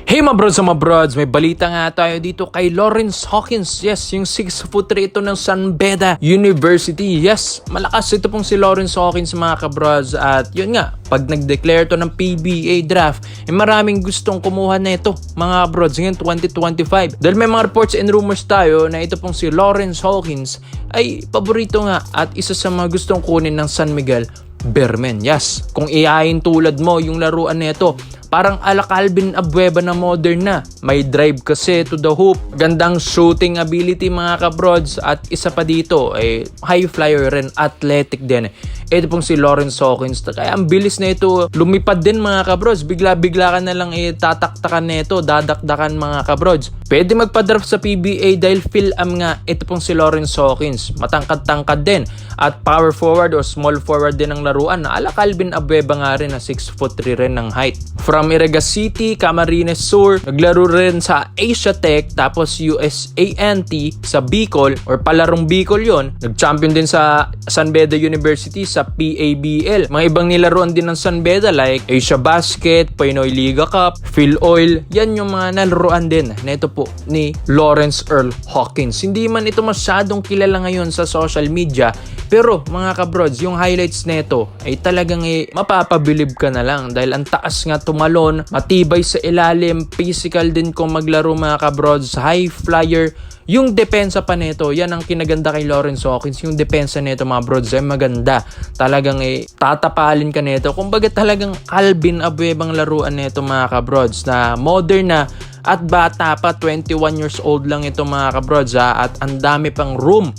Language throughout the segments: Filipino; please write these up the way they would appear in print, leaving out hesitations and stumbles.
Hey mga brods, may balita nga tayo dito kay Lawrence Hawkins. Yes, yung 6'3" ito ng San Beda University. Yes, malakas ito pong si Lawrence Hawkins mga kabrods. At yun nga, pag nag-declare to ng PBA draft, maraming gustong kumuha na ito mga brods ngayon 2025. Dahil may mga reports and rumors tayo na ito pong si Lawrence Hawkins ay paborito nga at isa sa mga gustong kunin ng San Miguel Bearmen. Yes, kung iayin tulad mo yung laruan nito, parang ala Calvin Abueva na modern na. May drive kasi to the hoop. Gandang shooting ability mga kabrods. At isa pa dito, high flyer rin, athletic din. Ito pong si Lawrence Hawkins. Kaya ang bilis na ito. Lumipad din mga kabrods. Bigla-bigla ka na lang tataktakan na ito. Dadakdakan mga kabrods. Pwede magpa-draft sa PBA dahil fill-am nga. Ito pong si Lawrence Hawkins. Matangkad-tangkad din. At power forward o small forward din ang laruan. Ala Calvin Abueva nga rin na 6'3" rin ng height. From Iriga City, Camarines Sur, naglaro rin sa Asia Tech, tapos USANT sa Bicol, or palarong Bicol yon. Nag-champion din sa San Beda University sa PABL. Mga ibang nilaruan din ng San Beda like Asia Basket, Pinoy Liga Cup, Phil Oil. Yan yung mga nalaruan din na ito po ni Lawrence Earl Hawkins. Hindi man ito masyadong kilala ngayon sa social media, pero mga kabrods, yung highlights nito ay talagang mapapabilib ka na lang dahil ang taas nga tumalon, matibay sa ilalim, physical din kung maglaro mga kabrods, high flyer. Yung depensa pa nito, yan ang kinaganda kay Lawrence Hawkins. Yung depensa nito mga brods ay maganda. Talagang tatapalin ka nito. Kumbaga talagang Calvin Abuevang laruan nito mga kabrods na modern na at bata pa, 21 years old lang ito mga kabrods at ang dami pang room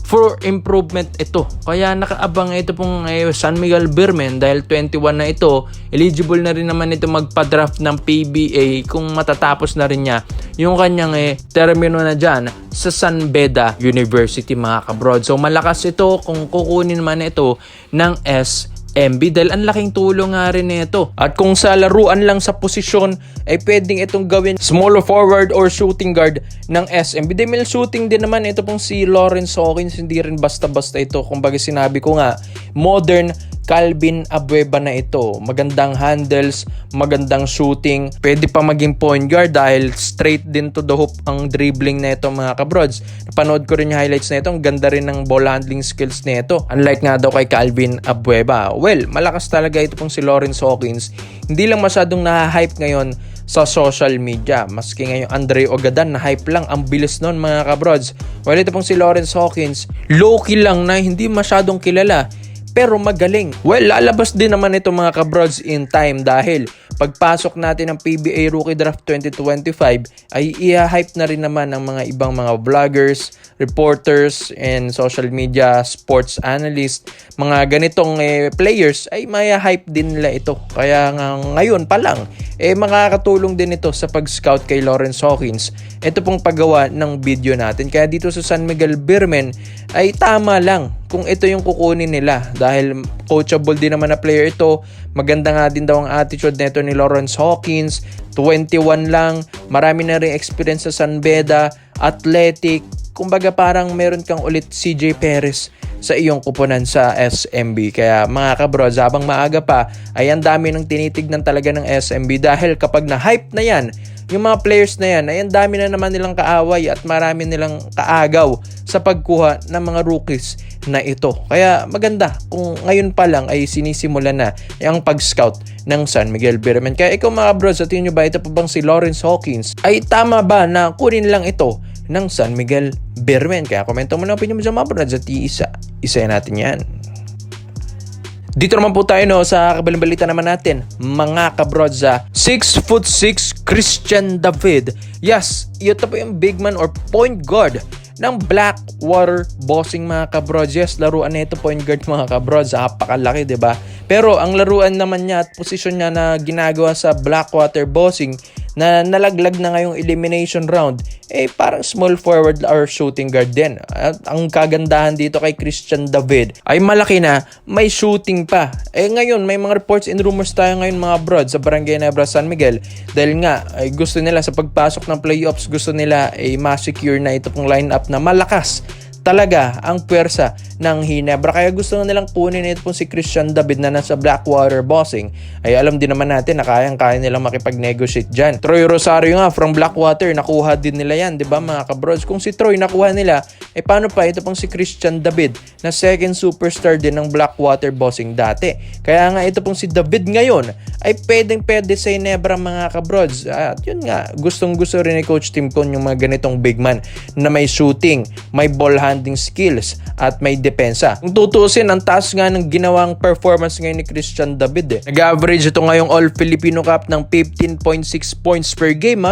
for improvement ito. Kaya nakaabang ito pong San Miguel Bearmen dahil 21 na ito. Eligible na rin naman ito magpa-draft ng PBA kung matatapos na rin niya yung kanyang termino na dyan sa San Beda University mga kabrod. So malakas ito kung kukunin man ito ng SMB dahil ang laking tulong nga rin nito. At kung sa laruan lang sa posisyon ay pwedeng itong gawin small forward or shooting guard ng SMB. Dahil shooting din naman ito pong si Lawrence Hawkins, hindi rin basta-basta ito. Kumbaga sinabi ko nga, modern Calvin Abueva na ito. Magandang handles, magandang shooting. Pwede pa maging point guard dahil straight din to the hoop ang dribbling na ito mga kabrods. Napanood ko rin yung highlights na ito. Ang ganda rin ng ball handling skills na ito. Unlike nga daw kay Calvin Abueva. Well, malakas talaga ito pong si Lawrence Hawkins. Hindi lang masyadong na-hype ngayon sa social media. Maski ngayon Andre Ogadan na hype lang. Ang bilis nun mga kabrods. Well, ito pong si Lawrence Hawkins, low-key lang na hindi masyadong kilala pero magaling. Well, lalabas din naman ito mga kabrods in time dahil pagpasok natin ng PBA Rookie Draft 2025 ay i-hype na rin naman ng mga ibang mga vloggers, reporters, and social media sports analyst. Mga ganitong players ay may hype din nila ito. Kaya ngayon pa lang, makakatulong din ito sa pag-scout kay Lawrence Hawkins. Ito pong paggawa ng video natin. Kaya dito sa San Miguel Bearmen ay tama lang kung ito yung kukunin nila dahil coachable din naman na player ito. Maganda nga din daw ang attitude nito ni Lawrence Hawkins. 21 lang, marami na rin experience sa San Beda, athletic. Kumbaga parang meron kang ulit CJ Perez sa iyong kupunan sa SMB. Kaya mga kabrods, habang maaga pa ay ang dami ng tinitignan talaga ng SMB dahil kapag na-hype na yan, yung mga players na yan ay ang dami na naman nilang kaaway at marami nilang kaagaw sa pagkuha ng mga rookies na ito. Kaya maganda kung ngayon pa lang ay sinisimula na ang pag-scout ng San Miguel Bearmen. Kaya ikaw mga bros, sa tingin nyo ba ito pa bang si Lawrence Hawkins ay tama ba na kunin lang ito ng San Miguel Bearmen? Kaya komento mo na opinion mo sa mga bros at isa natin yan. Dito naman po tayo sa kabilang balita naman natin mga kabrods. 6'6" Christian David. Yes, ito po yung big man or point guard ng Blackwater Bossing mga kabrods. Yes, laruan na ito point guard mga kabrods. Napakalaki, diba? Pero ang laruan naman niya at posisyon niya na ginagawa sa Blackwater Bossing na nalaglag na ngayong elimination round, parang small forward or shooting guard din. At ang kagandahan dito kay Christian David ay malaki na, may shooting pa. Ngayon, may mga reports and rumors tayo ngayon mga brods sa Barangay Nebra San Miguel dahil nga gusto nila sa pagpasok ng playoffs, gusto nila ma-secure na ito pong lineup na malakas talaga ang puwersa ng Ginebra. Kaya gusto nilang kunin ito po si Christian David na nasa Blackwater Bossing. Ay alam din naman natin na kayang-kaya nilang makipag-negotiate dyan. Troy Rosario nga from Blackwater, nakuha din nila yan, di ba mga kabrods? Kung si Troy nakuha nila, paano pa ito pong si Christian David na second superstar din ng Blackwater Bossing dati. Kaya nga ito pong si David ngayon ay pwedeng-pwede sa Ginebra mga kabrods. At yun nga, gustong-gusto rin ni Coach Tim Cone yung mga ganitong big man na may shooting, may ball handling skills at may depensa. Kung tutusin, ang taas nga ng ginawang performance ngayon ni Christian David. Nag-average ito ngayong All-Filipino Cup ng 15.6 points per game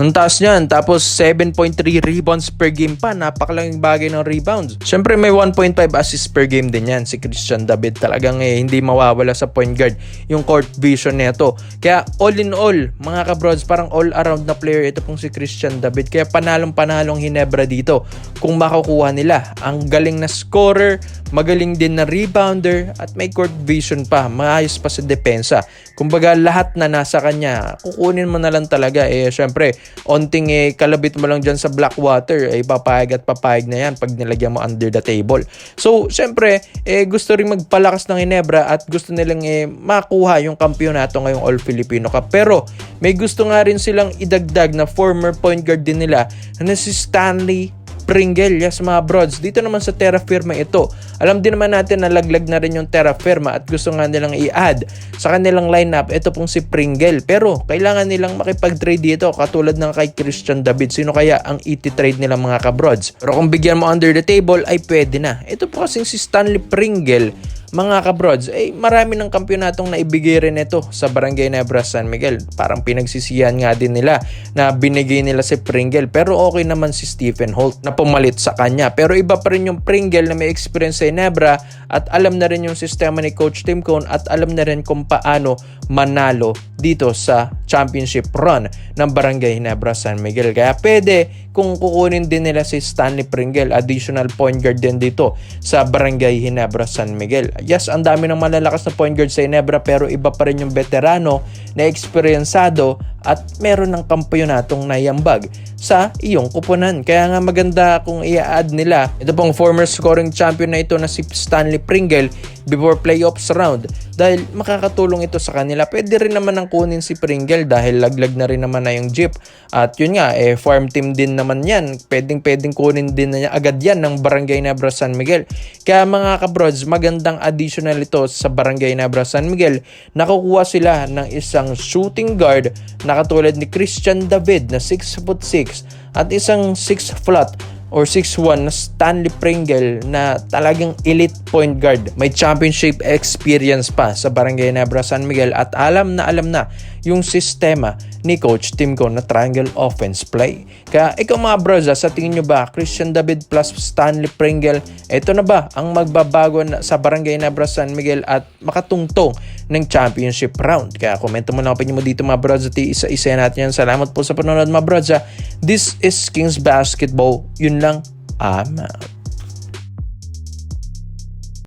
Ang taas niyan, tapos 7.3 rebounds per game pa. Napakalaking bagay ng rebounds. Siyempre may 1.5 assists per game din yan si Christian David. Talagang hindi mawawala sa point guard yung court vision nito. Kaya all in all, mga kabrods, parang all around na player ito pong si Christian David. Kaya panalong-panalong Ginebra dito kung makukuha nila. Ang galing na scorer, magaling din na rebounder, at may court vision pa. Maayos pa sa depensa. Kumbaga lahat na nasa kanya, kukunin mo na lang talaga. Siyempre, onting kalabit mo lang dyan sa Blackwater, papayag at papayag na yan pag nilagyan mo under the table. So, syempre, gusto rin magpalakas ng Ginebra at gusto nilang makuha yung kampyonato ngayong All-Filipino Cup. Pero, may gusto nga rin silang idagdag na former point guard din nila na si Stanley Pringle. Yes mga brods, dito naman sa Terra Firma ito. Alam din naman natin na laglag na rin yung Terra Firma at gusto nga nilang i-add sa kanilang lineup ito pong si Pringle. Pero kailangan nilang makipag-trade dito katulad ng kay Christian David. Sino kaya ang iti-trade nilang mga kabrods? Pero kung bigyan mo under the table ay pwede na. Ito po kasing si Stanley Pringle, mga kabrods, marami ng kampyonatong naibigay rin ito sa Barangay Ginebra San Miguel. Parang pinagsisihan nga din nila na binigay nila si Pringle. Pero okay naman si Stephen Holt na pumalit sa kanya. Pero iba pa rin yung Pringle na may experience sa Ginebra at alam na rin yung sistema ni Coach Tim Cone at alam na rin kung paano manalo dito sa championship run ng Barangay Ginebra San Miguel. Kaya pwede kung kukunin din nila si Stanley Pringle, additional point guard din dito sa Barangay Ginebra San Miguel. Yes, ang dami ng malalakas na point guard sa Ginebra pero iba pa rin yung veterano na eksperyensado at meron ng kampyonatong naiambag sa iyong kupunan. Kaya nga maganda kung i-add nila ito pong former scoring champion na ito na si Stanley Pringle before playoffs round dahil makakatulong ito sa kanila. Pwede rin naman ang kunin si Pringle dahil laglag na rin naman na yung jeep at yun nga, farm team din naman yan. Pwedeng kunin din na agad yan ng Barangay Ginebra San Miguel. Kaya mga kabrods, magandang additional ito sa Barangay Ginebra San Miguel. Nakukuha sila ng isang shooting guard na katulad ni Christian David na 6'6" at isang 6 flat or 6'1" na Stanley Pringle na talagang elite point guard. May championship experience pa sa Barangay Ginebra San Miguel at alam na yung sistema ni Coach Tim Cone na triangle offense play. Kaya ikaw mga bros, sa tingin nyo ba Christian David plus Stanley Pringle, ito na ba ang magbabago sa Barangay Ginebra San Miguel at makatungtong ng championship round? Kaya komento mo lang opinion mo dito mga bros at isa-isa natin yan. Salamat po sa panonood mga bros. This is Kings Basketball. Yun lang. I'm out.